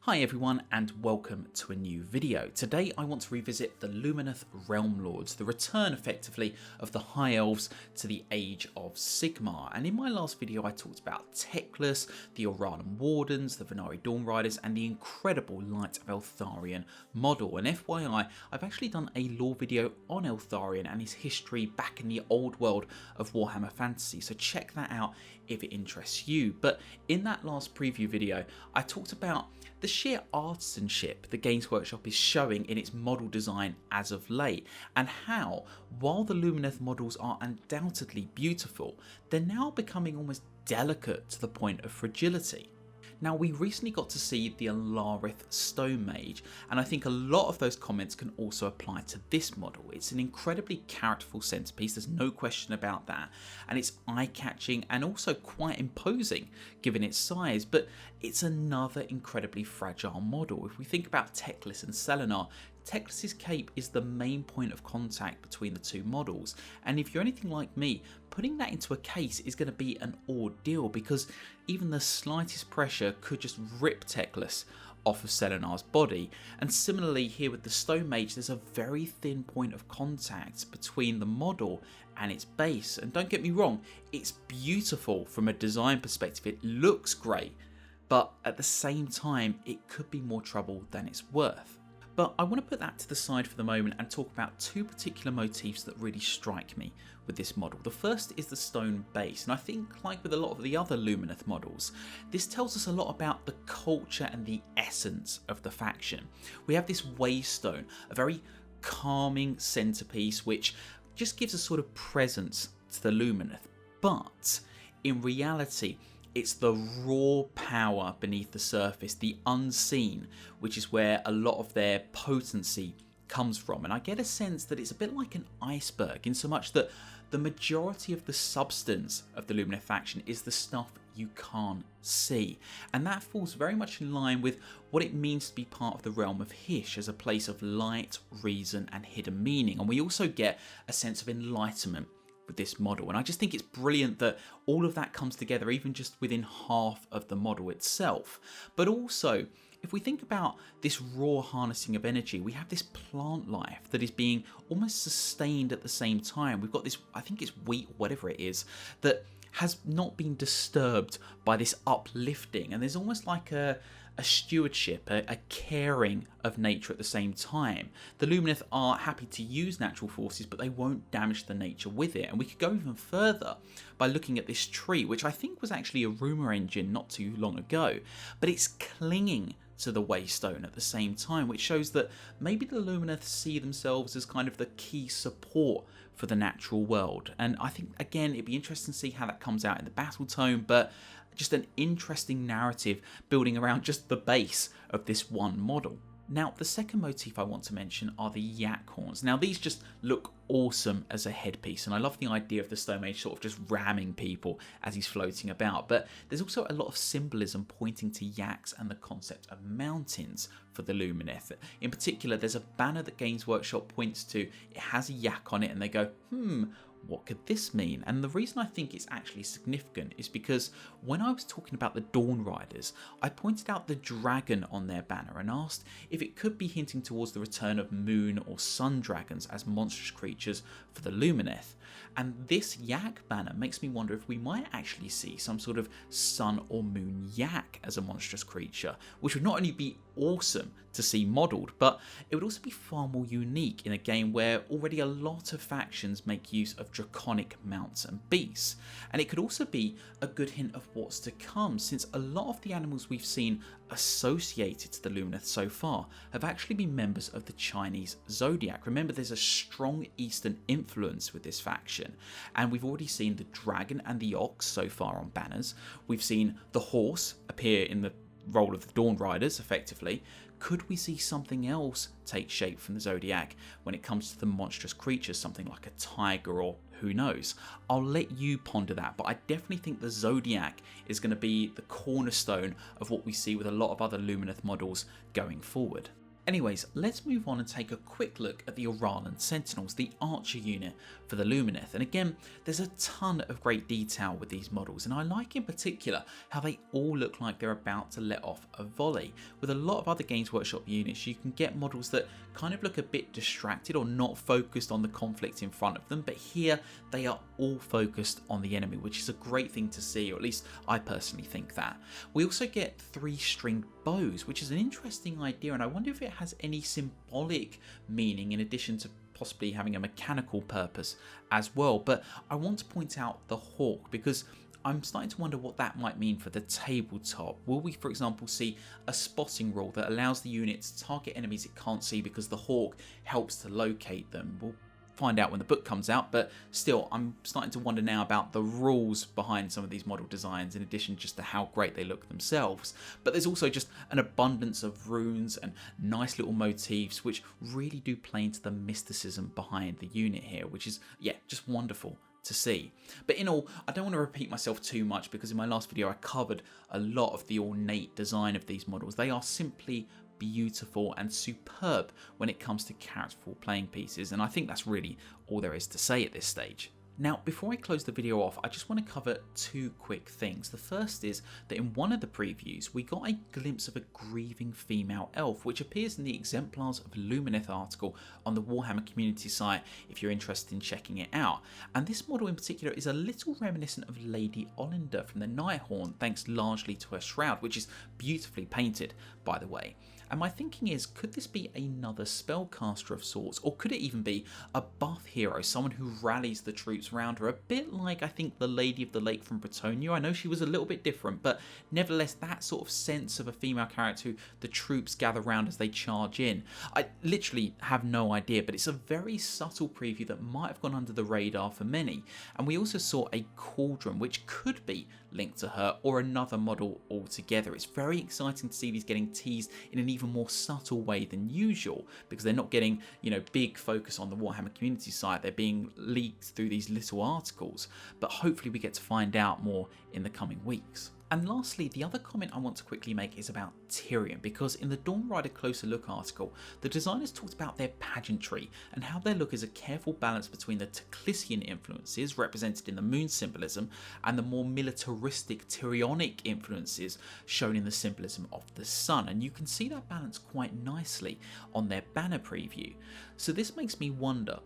Hi everyone and welcome to a new video. Today I want to revisit the Lumineth Realm-lords, the return effectively of the High Elves to the Age of Sigmar. And in my last video I talked about Teclis, the Oralan Wardens, the Venari Dawn Riders and the incredible Light of Eltharion model. And FYI, I've actually done a lore video on Eltharion and his history back in the old world of Warhammer Fantasy, so check that out if it interests you. But in that last preview video I talked about the sheer artisanship the Games Workshop is showing in its model design as of late, and how, while the Lumineth models are undoubtedly beautiful, they're now becoming almost delicate to the point of fragility. Now, we recently got to see the Alarith Stone Mage, and I think a lot of those comments can also apply to this model. It's an incredibly characterful centerpiece, there's no question about that, and it's eye-catching and also quite imposing given its size, but it's another incredibly fragile model. If we think about Teclis and Selenar, Teclis's cape is the main point of contact between the two models, and if you're anything like me, putting that into a case is going to be an ordeal because even the slightest pressure could just rip Teclis off of Selenar's body. And similarly here with the Stone Mage, there's a very thin point of contact between the model and its base, and don't get me wrong, it's beautiful from a design perspective, it looks great, but at the same time it could be more trouble than it's worth. But I want to put that to the side for the moment and talk about two particular motifs that really strike me with this model. The first is the stone base, and I think, like with a lot of the other Lumineth models, this tells us a lot about the culture and the essence of the faction. We have this waystone, a very calming centerpiece which just gives a sort of presence to the Lumineth, but in reality it's the raw power beneath the surface, the unseen, which is where a lot of their potency comes from. And I get a sense that it's a bit like an iceberg, in so much that the majority of the substance of the Lumineth faction is the stuff you can't see. And that falls very much in line with what it means to be part of the realm of Hysh as a place of light, reason and hidden meaning. And we also get a sense of enlightenment with this model, and I just think it's brilliant that all of that comes together even just within half of the model itself. But also, if we think about this raw harnessing of energy, we have this plant life that is being almost sustained at the same time. We've got this, I think it's wheat, whatever it is, that has not been disturbed by this uplifting, and there's almost like a stewardship, a caring of nature at the same time. The Lumineth are happy to use natural forces, but they won't damage the nature with it. And we could go even further by looking at this tree, which I think was actually a rumour engine not too long ago, but it's clinging to the waystone at the same time, which shows that maybe the Lumineth see themselves as kind of the key support for the natural world. And I think, again, it'd be interesting to see how that comes out in the battle tome, but just an interesting narrative building around just the base of this one model. Now, the second motif I want to mention are the Yak Horns. Now, these just look awesome as a headpiece, and I love the idea of the Stone Mage sort of just ramming people as he's floating about, but there's also a lot of symbolism pointing to yaks and the concept of mountains for the Lumineth. In particular, there's a banner that Games Workshop points to, it has a yak on it, and they go, what could this mean? And the reason I think it's actually significant is because when I was talking about the Dawn Riders, I pointed out the dragon on their banner and asked if it could be hinting towards the return of moon or sun dragons as monstrous creatures for the Lumineth. And this yak banner makes me wonder if we might actually see some sort of sun or moon yak as a monstrous creature, which would not only be awesome to see modelled, but it would also be far more unique in a game where already a lot of factions make use of draconic mounts and beasts. And it could also be a good hint of what's to come, since a lot of the animals we've seen associated to the Lumineth so far have actually been members of the Chinese zodiac. Remember, there's a strong Eastern influence with this faction, and we've already seen the dragon and the ox so far on banners. We've seen the horse appear in the role of the Dawn Riders, effectively. Could we see something else take shape from the Zodiac when it comes to the monstrous creatures, something like a tiger or who knows? I'll let you ponder that, but I definitely think the Zodiac is going to be the cornerstone of what we see with a lot of other Lumineth models going forward. Anyways, let's move on and take a quick look at the Oralan Sentinels, the archer unit for the Lumineth. And again, there's a ton of great detail with these models, and I like in particular how they all look like they're about to let off a volley. With a lot of other Games Workshop units, you can get models that kind of look a bit distracted or not focused on the conflict in front of them, but here they are all focused on the enemy, which is a great thing to see, or at least I personally think that. We also get 3-stringed bows, which is an interesting idea, and I wonder if it has any symbolic meaning in addition to possibly having a mechanical purpose as well. But I want to point out the hawk, because I'm starting to wonder what that might mean for the tabletop. Will we, for example, see a spotting rule that allows the unit to target enemies it can't see because the hawk helps to locate them? We'll find out when the book comes out, but still, I'm starting to wonder now about the rules behind some of these model designs, in addition just to how great they look themselves. But there's also just an abundance of runes and nice little motifs which really do play into the mysticism behind the unit here, which is, yeah, just wonderful to see. But in all, I don't want to repeat myself too much, because in my last video I covered a lot of the ornate design of these models. They are simply beautiful and superb when it comes to characterful playing pieces, and I think that's really all there is to say at this stage. Now, before I close the video off, I just want to cover 2 quick things. The first is that in one of the previews, we got a glimpse of a grieving female elf, which appears in the Exemplars of Lumineth article on the Warhammer community site if you're interested in checking it out. And this model in particular is a little reminiscent of Lady Olinda from the Yak Horns, thanks largely to her shroud, which is beautifully painted, by the way. And my thinking is, could this be another spellcaster of sorts, or could it even be a buff hero, someone who rallies the troops around her, a bit like I think the Lady of the Lake from Bretonnia? I know she was a little bit different, but nevertheless that sort of sense of a female character who the troops gather around as they charge in. I literally have no idea, but it's a very subtle preview that might have gone under the radar for many. And we also saw a cauldron, which could be linked to her or another model altogether. It's very exciting to see these getting teased in an even more subtle way than usual, because they're not getting, big focus on the Warhammer community site. They're being leaked through these little articles, but hopefully we get to find out more in the coming weeks. And lastly, the other comment I want to quickly make is about Tyrion, because in the Dawn Rider Closer Look article, the designers talked about their pageantry and how their look is a careful balance between the Teclisian influences represented in the moon symbolism and the more militaristic Tyrionic influences shown in the symbolism of the sun. And you can see that balance quite nicely on their banner preview. So this makes me wonder,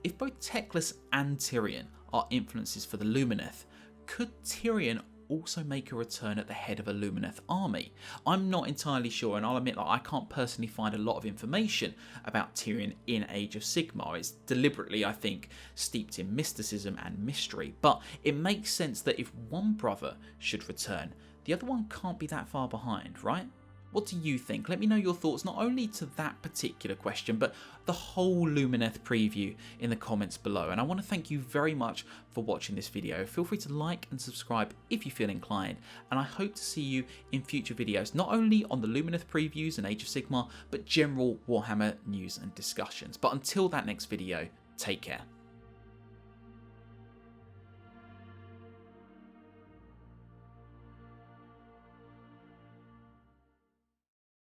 if both Teclis and Tyrion are influences for the Lumineth, could Tyrion also make a return at the head of a Lumineth army? I'm not entirely sure, and I'll admit that I can't personally find a lot of information about Tyrion in Age of Sigmar. It's deliberately, I think, steeped in mysticism and mystery, but it makes sense that if one brother should return, the other one can't be that far behind, right? What do you think? Let me know your thoughts, not only to that particular question, but the whole Lumineth preview in the comments below. And I want to thank you very much for watching this video. Feel free to like and subscribe if you feel inclined. And I hope to see you in future videos, not only on the Lumineth previews and Age of Sigmar, but general Warhammer news and discussions. But until that next video, take care.